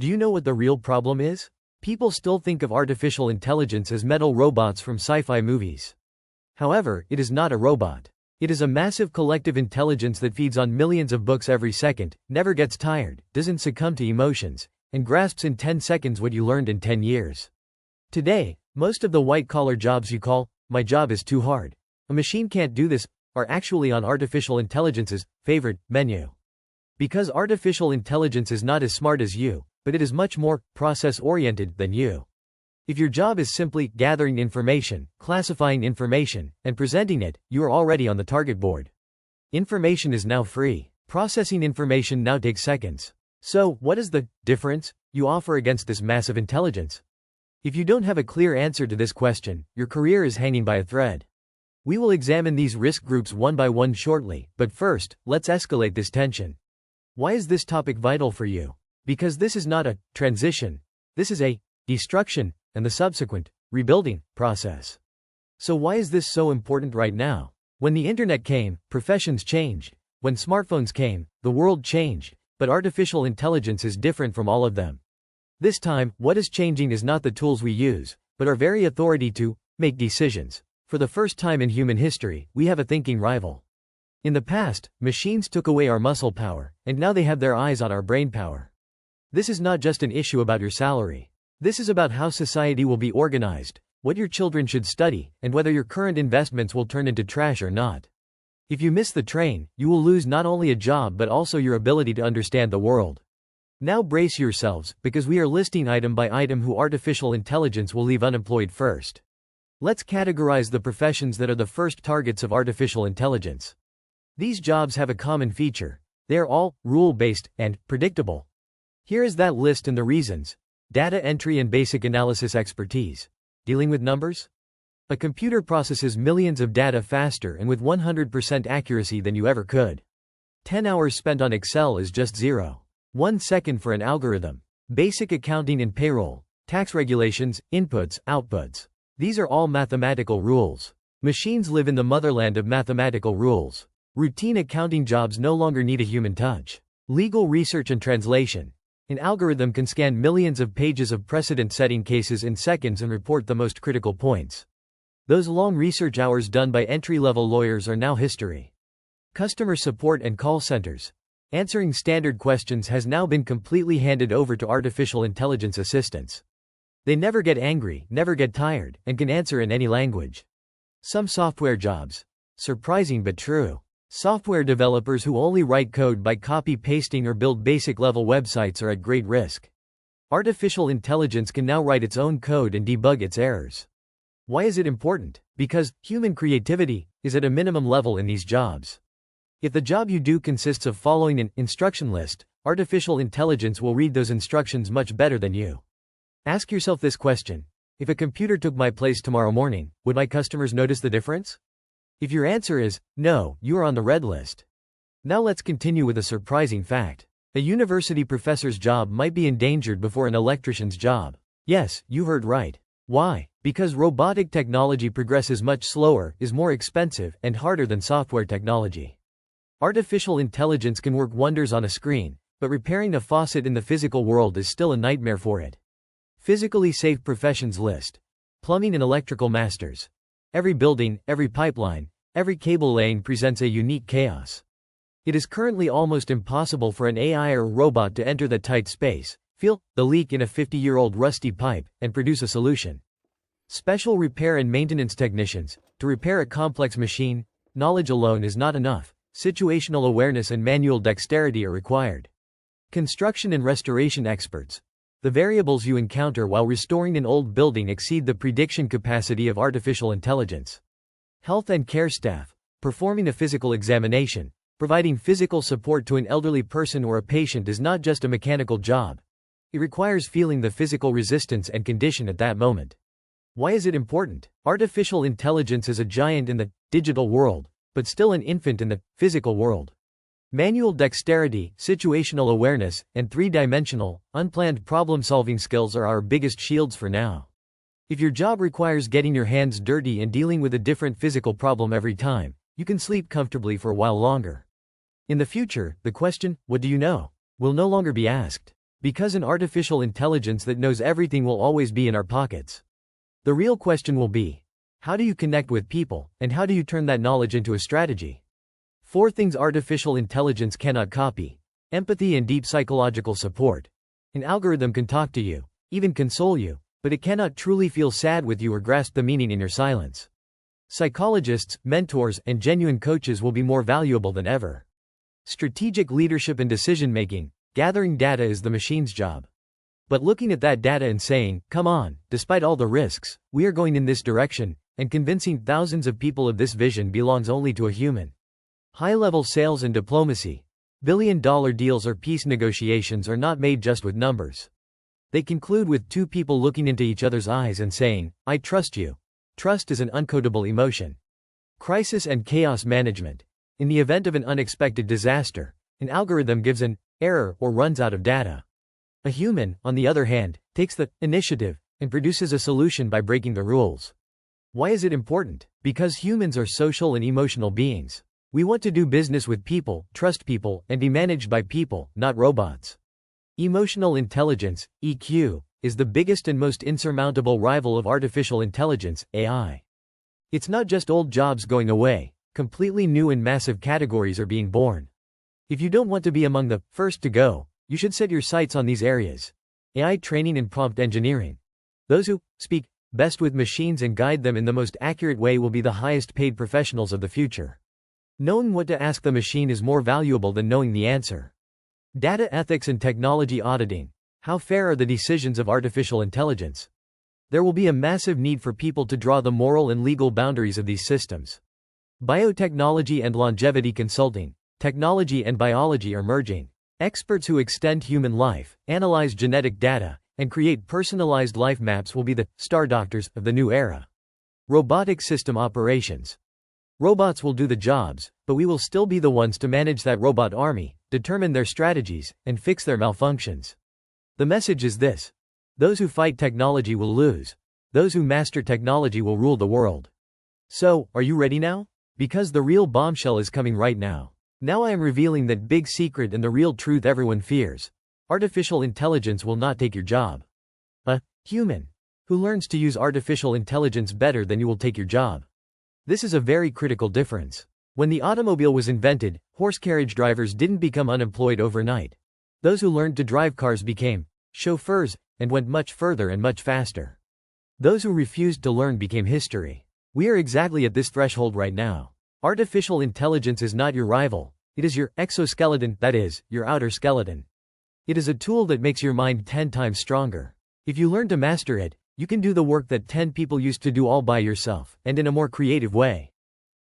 Do you know what the real problem is? People still think of artificial intelligence as metal robots from sci-fi movies. However, it is not a robot. It is a massive collective intelligence that feeds on millions of books every second, never gets tired, doesn't succumb to emotions, and grasps in 10 seconds what you learned in 10 years. Today, most of the white-collar jobs you call, "my job is too hard, a machine can't do this," are actually on artificial intelligence's favorite menu. Because artificial intelligence is not as smart as you, but it is much more process-oriented than you. If your job is simply gathering information, classifying information, and presenting it, you are already on the target board. Information is now free. Processing information now takes seconds. So, what is the difference you offer against this massive intelligence? If you don't have a clear answer to this question, your career is hanging by a thread. We will examine these risk groups one by one shortly, but first, let's escalate this tension. Why is this topic vital for you? Because this is not a transition. This is a destruction, and the subsequent rebuilding process. So why is this so important right now? When the internet came, professions changed. When smartphones came, the world changed, but artificial intelligence is different from all of them. This time, what is changing is not the tools we use, but our very authority to make decisions. For the first time in human history, we have a thinking rival. In the past, machines took away our muscle power, and now they have their eyes on our brain power. This is not just an issue about your salary. This is about how society will be organized, what your children should study, and whether your current investments will turn into trash or not. If you miss the train, you will lose not only a job but also your ability to understand the world. Now brace yourselves, because we are listing item by item who artificial intelligence will leave unemployed first. Let's categorize the professions that are the first targets of artificial intelligence. These jobs have a common feature. They are all rule-based and predictable. Here is that list and the reasons. Data entry and basic analysis expertise. Dealing with numbers? A computer processes millions of data faster and with 100% accuracy than you ever could. 10 hours spent on Excel is just 0.1 second for an algorithm. Basic accounting and payroll, tax regulations, inputs, outputs. These are all mathematical rules. Machines live in the motherland of mathematical rules. Routine accounting jobs no longer need a human touch. Legal research and translation. An algorithm can scan millions of pages of precedent-setting cases in seconds and report the most critical points. Those long research hours done by entry-level lawyers are now history. Customer support and call centers. Answering standard questions has now been completely handed over to artificial intelligence assistants. They never get angry, never get tired, and can answer in any language. Some software jobs. Surprising but true. Software developers who only write code by copy-pasting or build basic-level websites are at great risk. Artificial intelligence can now write its own code and debug its errors. Why is it important? Because human creativity is at a minimum level in these jobs. If the job you do consists of following an instruction list, artificial intelligence will read those instructions much better than you. Ask yourself this question. If a computer took my place tomorrow morning, would my customers notice the difference? If your answer is no, you are on the red list. Now let's continue with a surprising fact. A university professor's job might be endangered before an electrician's job. Yes, you heard right. Why? Because robotic technology progresses much slower, is more expensive, and harder than software technology. Artificial intelligence can work wonders on a screen, but repairing a faucet in the physical world is still a nightmare for it. Physically safe professions list. Plumbing and electrical masters. Every building, every pipeline, every cable laying presents a unique chaos. It is currently almost impossible for an AI or robot to enter that tight space, feel the leak in a 50-year-old rusty pipe, and produce a solution. Special repair and maintenance technicians. To repair a complex machine, knowledge alone is not enough. Situational awareness and manual dexterity are required. Construction and restoration experts. The variables you encounter while restoring an old building exceed the prediction capacity of artificial intelligence. Health and care staff. Performing a physical examination. Providing physical support to an elderly person or a patient is not just a mechanical job. It requires feeling the physical resistance and condition at that moment. Why is it important? Artificial intelligence is a giant in the digital world, but still an infant in the physical world. Manual dexterity, situational awareness, and three-dimensional, unplanned problem-solving skills are our biggest shields for now. If your job requires getting your hands dirty and dealing with a different physical problem every time, you can sleep comfortably for a while longer. In the future, the question, "What do you know?" will no longer be asked. Because an artificial intelligence that knows everything will always be in our pockets. The real question will be, how do you connect with people, and how do you turn that knowledge into a strategy? 4 things artificial intelligence cannot copy: empathy and deep psychological support. An algorithm can talk to you, even console you, but it cannot truly feel sad with you or grasp the meaning in your silence. Psychologists, mentors, and genuine coaches will be more valuable than ever. Strategic leadership and decision-making. Gathering data is the machine's job. But looking at that data and saying, come on, despite all the risks, we are going in this direction, and convincing thousands of people of this vision belongs only to a human. High-level sales and diplomacy. Billion-dollar deals or peace negotiations are not made just with numbers. They conclude with 2 people looking into each other's eyes and saying, I trust you. Trust is an uncodable emotion. Crisis and chaos management. In the event of an unexpected disaster, an algorithm gives an error or runs out of data. A human, on the other hand, takes the initiative and produces a solution by breaking the rules. Why is it important? Because humans are social and emotional beings. We want to do business with people, trust people, and be managed by people, not robots. Emotional intelligence, EQ, is the biggest and most insurmountable rival of artificial intelligence, AI. It's not just old jobs going away, completely new and massive categories are being born. If you don't want to be among the first to go, you should set your sights on these areas. AI training and prompt engineering. Those who speak best with machines and guide them in the most accurate way will be the highest paid professionals of the future. Knowing what to ask the machine is more valuable than knowing the answer. Data ethics and technology auditing. How fair are the decisions of artificial intelligence? There will be a massive need for people to draw the moral and legal boundaries of these systems. Biotechnology and longevity consulting. Technology and biology are merging. Experts who extend human life, analyze genetic data, and create personalized life maps will be the star doctors of the new era. Robotic system operations. Robots will do the jobs, but we will still be the ones to manage that robot army, determine their strategies, and fix their malfunctions. The message is this: those who fight technology will lose. Those who master technology will rule the world. So, are you ready now? Because the real bombshell is coming right now. Now I am revealing that big secret and the real truth everyone fears. Artificial intelligence will not take your job. A human who learns to use artificial intelligence better than you will take your job. This is a very critical difference. When the automobile was invented, horse carriage drivers didn't become unemployed overnight. Those who learned to drive cars became chauffeurs and went much further and much faster. Those who refused to learn became history. We are exactly at this threshold right now. Artificial intelligence is not your rival. It is your exoskeleton, that is, your outer skeleton. It is a tool that makes your mind 10 times stronger. If you learn to master it, you can do the work that 10 people used to do all by yourself, and in a more creative way.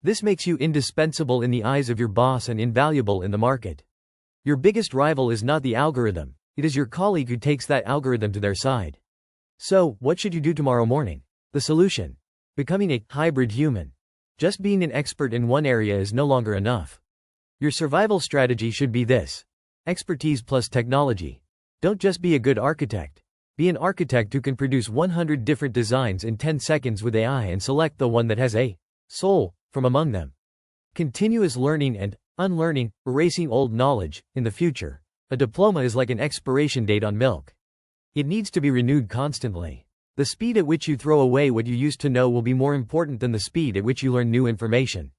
This makes you indispensable in the eyes of your boss and invaluable in the market. Your biggest rival is not the algorithm, it is your colleague who takes that algorithm to their side. So, what should you do tomorrow morning? The solution: becoming a hybrid human. Just being an expert in one area is no longer enough. Your survival strategy should be this: expertise plus technology. Don't just be a good architect. Be an architect who can produce 100 different designs in 10 seconds with AI and select the one that has a soul from among them. Continuous learning and unlearning, erasing old knowledge. In the future, a diploma is like an expiration date on milk. It needs to be renewed constantly. The speed at which you throw away what you used to know will be more important than the speed at which you learn new information.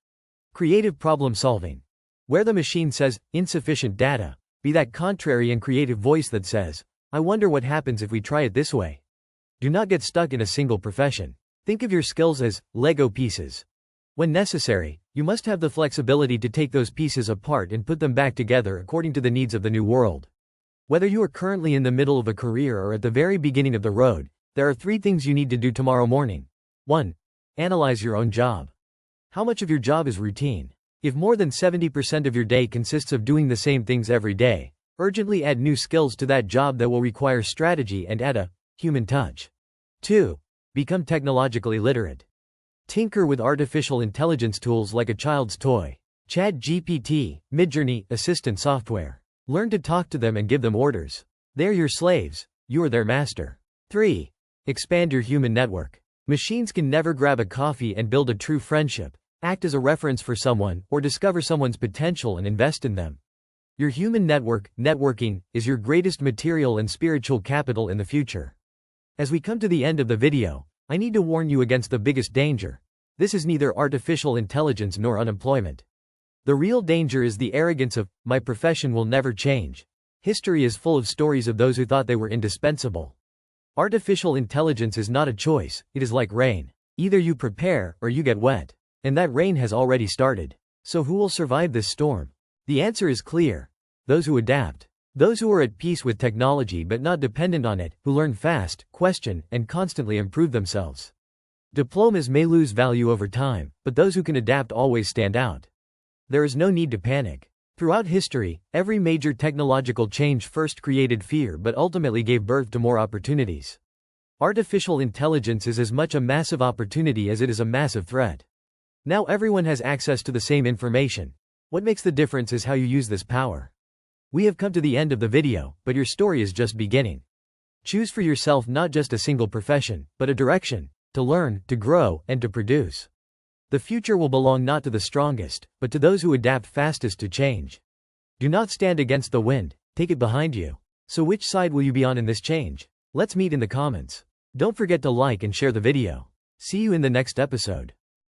Creative problem solving. Where the machine says, insufficient data, be that contrary and creative voice that says, I wonder what happens if we try it this way. Do not get stuck in a single profession. Think of your skills as Lego pieces. When necessary, you must have the flexibility to take those pieces apart and put them back together according to the needs of the new world. Whether you are currently in the middle of a career or at the very beginning of the road, there are 3 things you need to do tomorrow morning. 1. Analyze your own job. How much of your job is routine? If more than 70% of your day consists of doing the same things every day, urgently add new skills to that job that will require strategy and add a human touch. 2. Become technologically literate. Tinker with artificial intelligence tools like a child's toy. ChatGPT, Midjourney, assistant software. Learn to talk to them and give them orders. They're your slaves, you are their master. 3. Expand your human network. Machines can never grab a coffee and build a true friendship, act as a reference for someone, or discover someone's potential and invest in them. Your human networking, is your greatest material and spiritual capital in the future. As we come to the end of the video, I need to warn you against the biggest danger. This is neither artificial intelligence nor unemployment. The real danger is the arrogance of, my profession will never change. History is full of stories of those who thought they were indispensable. Artificial intelligence is not a choice, it is like rain. Either you prepare, or you get wet. And that rain has already started. So who will survive this storm? The answer is clear. Those who adapt. Those who are at peace with technology but not dependent on it, who learn fast, question, and constantly improve themselves. Diplomas may lose value over time, but those who can adapt always stand out. There is no need to panic. Throughout history, every major technological change first created fear but ultimately gave birth to more opportunities. Artificial intelligence is as much a massive opportunity as it is a massive threat. Now everyone has access to the same information. What makes the difference is how you use this power. We have come to the end of the video, but your story is just beginning. Choose for yourself not just a single profession, but a direction, to learn, to grow, and to produce. The future will belong not to the strongest, but to those who adapt fastest to change. Do not stand against the wind, take it behind you. So which side will you be on in this change? Let's meet in the comments. Don't forget to like and share the video. See you in the next episode.